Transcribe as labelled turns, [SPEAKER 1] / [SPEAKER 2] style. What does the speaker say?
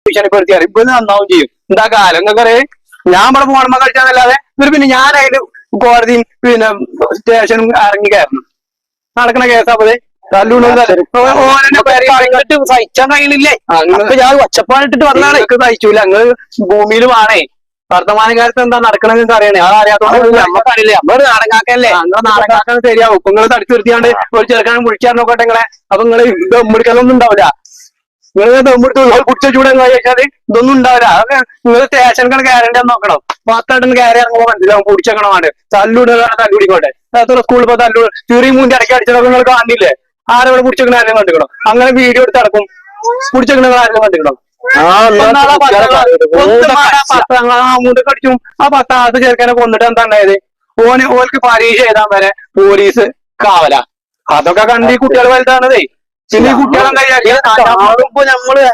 [SPEAKER 1] ഭീഷണിപ്പെടുത്തിയാൽ ഇപ്പൊ നന്നാവും ചെയ്യും. എന്താ കാലം നിങ്ങൾക്കറിയാം. ഞാൻ ഇവിടെ ഫോണമ്മ കളിച്ചാന്നല്ലാതെ ഇവര് പിന്നെ ഞാൻ അതിന് കോടതിയും പിന്നെ സ്റ്റേഷനും ഇറങ്ങി കയറണം. നടക്കണ കേസാപ്പത്
[SPEAKER 2] സഹിച്ചാൻ കഴിയണില്ലേ? ഞാൻ ഒച്ചപ്പാടിട്ടിട്ട് വന്നാണ്.
[SPEAKER 1] നിങ്ങൾക്ക് സഹിച്ചൂല. നിങ്ങള് ഭൂമിയിൽ വേണേ വർത്തമാനകാലത്ത് എന്താ നടക്കണെന്ന് അറിയണേ. അത് അറിയാത്തോണ്ട്
[SPEAKER 2] നമ്മക്കറിയില്ലേ? നമ്മള് നാടകാക്കല്ലേ?
[SPEAKER 1] നിങ്ങൾ നാടകാക്കാൻ ശരിയാവും. നിങ്ങൾ തടിച്ചു നിർത്തിയാണ്ട് ഒരു ചെറുക്കാനും വിളിച്ചാൽ നോക്കട്ടെ നിങ്ങളെ. അപ്പൊ നിങ്ങള് ദമ്മെടുക്കലൊന്നും ഉണ്ടാവില്ല. നിങ്ങൾ ദമ്മെടുത്ത് കുടിച്ചൂടെ കഴിച്ചാല് ഇതൊന്നും ഉണ്ടാവില്ല. അതൊക്കെ നിങ്ങൾ സ്റ്റേഷനിൽ കയറേണ്ടി നോക്കണം. 10 കയറി ഇറങ്ങുമ്പോ മനസ്സിലാവും കുടിച്ചേക്കണമാണ്. തല്ലുടിക്കോട്ടെ. എത്ര സ്കൂളിൽ പോ തല്ലു ചെറിയ മൂഞ്ചി ഇടയ്ക്ക് അടിച്ചതൊക്കെ നിങ്ങൾ കാണില്ലേ? ആരെവിടെ കുടിച്ചേക്കണ ആരെങ്കിലും കണ്ടിക്കണോ? അങ്ങനെ വീഡിയോ എടുത്ത് നടക്കും. കുടിച്ചേക്കണ ആരെങ്കിലും കണ്ടിക്കണോ? മൂന്ന് കടിച്ചും ആ 10ാമത്തെ ചെറുക്കനെ കൊന്നിട്ട് എന്താ ഉണ്ടായത്? ഓർക്ക് പരീക്ഷ എഴുതാൻ വരെ പോലീസ് കാവല. അതൊക്കെ കണ്ട് ഈ കുട്ടികൾ വലുതാണതേ. പിന്നെ ഈ കുട്ടികളെന്താ
[SPEAKER 2] നമ്മള്